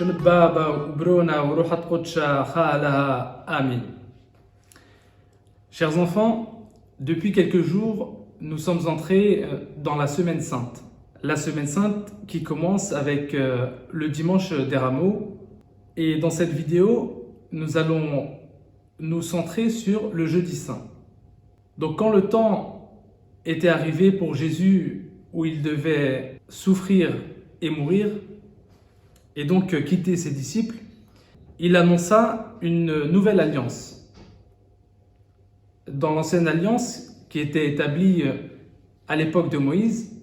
شنبابا وبرونا وروح قدشا خالها آمين. Chers enfants, depuis quelques jours, nous sommes entrés dans la Semaine Sainte. La Semaine Sainte qui commence avec le dimanche des Rameaux. Et dans cette vidéo, nous allons nous centrer sur le Jeudi Saint. Donc quand le temps était arrivé pour Jésus où il devait souffrir et mourir, et donc quitter ses disciples, il annonça une nouvelle alliance. Dans l'ancienne alliance qui était établie à l'époque de Moïse,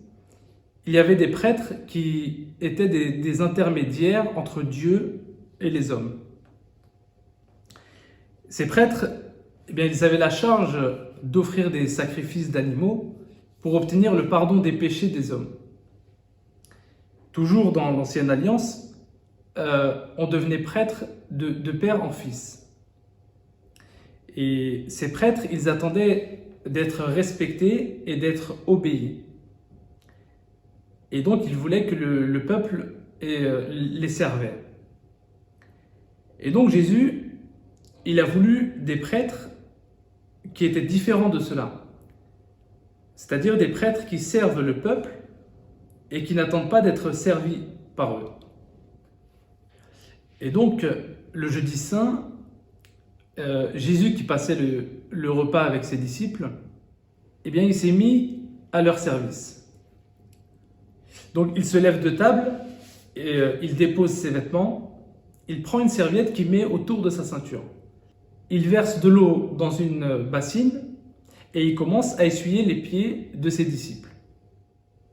il y avait des prêtres qui étaient des intermédiaires entre Dieu et les hommes. Ces prêtres, ils avaient la charge d'offrir des sacrifices d'animaux pour obtenir le pardon des péchés des hommes. Toujours dans l'ancienne alliance, on devenait prêtre de père en fils. Et ces prêtres, ils attendaient d'être respectés et d'être obéis. Et donc, ils voulaient que le peuple les servait. Et donc, Jésus, il a voulu des prêtres qui étaient différents de cela. C'est-à-dire des prêtres qui servent le peuple et qui n'attendent pas d'être servis par eux. Et donc, le Jeudi Saint, Jésus qui passait le repas avec ses disciples, il s'est mis à leur service. Donc, il se lève de table, et, il dépose ses vêtements, il prend une serviette qu'il met autour de sa ceinture. Il verse de l'eau dans une bassine et il commence à essuyer les pieds de ses disciples.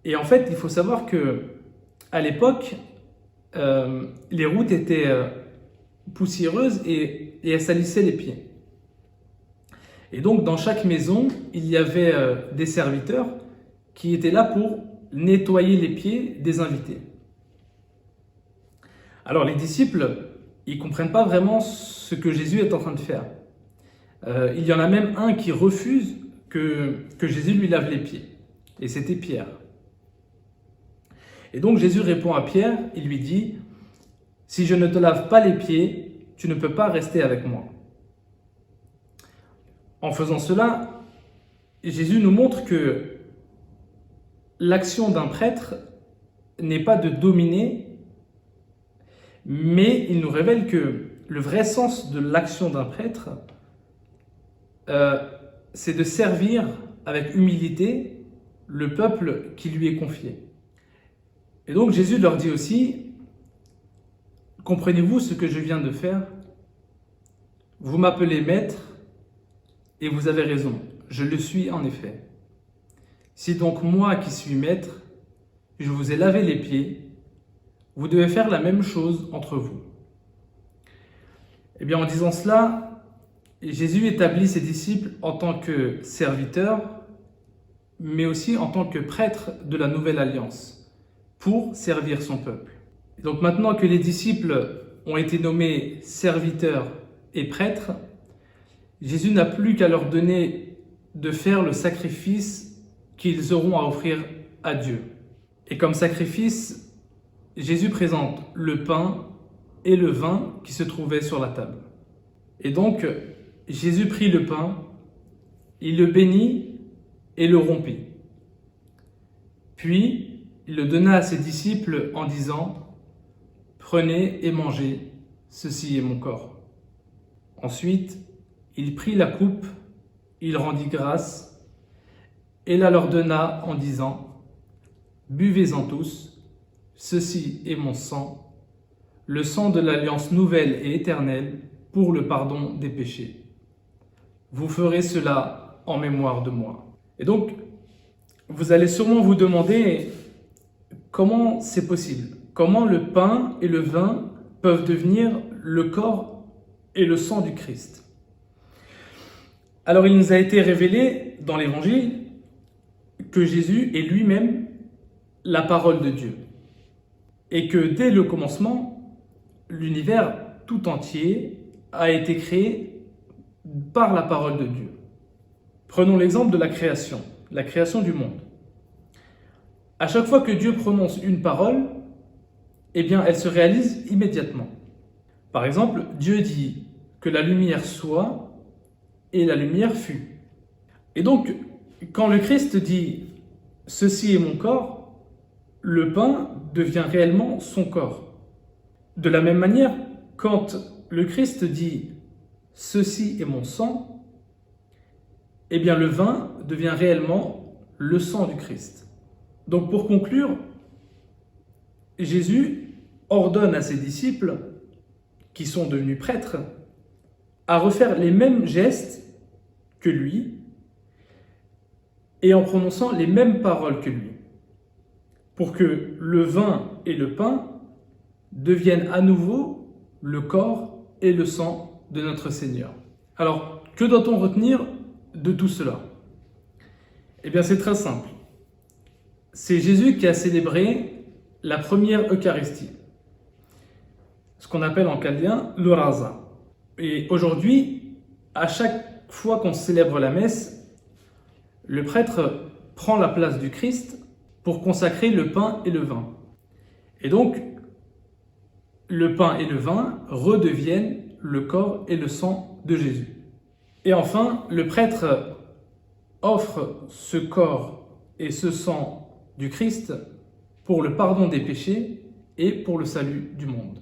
Et en fait, il faut savoir que à l'époque, les routes étaient poussiéreuses et elles salissaient les pieds. Et donc, dans chaque maison, il y avait des serviteurs qui étaient là pour nettoyer les pieds des invités. Alors, les disciples, ils ne comprennent pas vraiment ce que Jésus est en train de faire. Il y en a même un qui refuse que Jésus lui lave les pieds. Et c'était Pierre. Et donc Jésus répond à Pierre, il lui dit « Si je ne te lave pas les pieds, tu ne peux pas rester avec moi. » En faisant cela, Jésus nous montre que l'action d'un prêtre n'est pas de dominer, mais il nous révèle que le vrai sens de l'action d'un prêtre, c'est de servir avec humilité le peuple qui lui est confié. Et donc Jésus leur dit aussi, « Comprenez-vous ce que je viens de faire? Vous m'appelez maître et vous avez raison, je le suis en effet. Si donc moi qui suis maître, je vous ai lavé les pieds, vous devez faire la même chose entre vous. » En disant cela, Jésus établit ses disciples en tant que serviteurs, mais aussi en tant que prêtres de la nouvelle alliance, pour servir son peuple. Et donc maintenant que les disciples ont été nommés serviteurs et prêtres, Jésus n'a plus qu'à leur donner de faire le sacrifice qu'ils auront à offrir à Dieu. Et comme sacrifice, Jésus présente le pain et le vin qui se trouvaient sur la table. Et donc, Jésus prit le pain, il le bénit et le rompit. Puis, il le donna à ses disciples en disant « Prenez et mangez, ceci est mon corps. » Ensuite, il prit la coupe, il rendit grâce et la leur donna en disant « Buvez-en tous, ceci est mon sang, le sang de l'alliance nouvelle et éternelle pour le pardon des péchés. Vous ferez cela en mémoire de moi. » Et donc, vous allez sûrement vous demander comment c'est possible? Comment le pain et le vin peuvent devenir le corps et le sang du Christ? Alors, il nous a été révélé dans l'Évangile que Jésus est lui-même la parole de Dieu. Et que dès le commencement, l'univers tout entier a été créé par la parole de Dieu. Prenons l'exemple de la création du monde. À chaque fois que Dieu prononce une parole, eh bien, elle se réalise immédiatement. Par exemple, Dieu dit que la lumière soit et la lumière fut. Et donc, quand le Christ dit « ceci est mon corps », le pain devient réellement son corps. De la même manière, quand le Christ dit « ceci est mon sang », eh bien le vin devient réellement le sang du Christ. Donc pour conclure, Jésus ordonne à ses disciples, qui sont devenus prêtres, à refaire les mêmes gestes que lui et en prononçant les mêmes paroles que lui, pour que le vin et le pain deviennent à nouveau le corps et le sang de notre Seigneur. Alors, que doit-on retenir de tout cela? Eh bien, c'est très simple. C'est Jésus qui a célébré la première Eucharistie, ce qu'on appelle en chaldéen l'oraza. Et aujourd'hui, à chaque fois qu'on célèbre la messe, le prêtre prend la place du Christ pour consacrer le pain et le vin. Et donc, le pain et le vin redeviennent le corps et le sang de Jésus. Et enfin, le prêtre offre ce corps et ce sang du Christ pour le pardon des péchés et pour le salut du monde.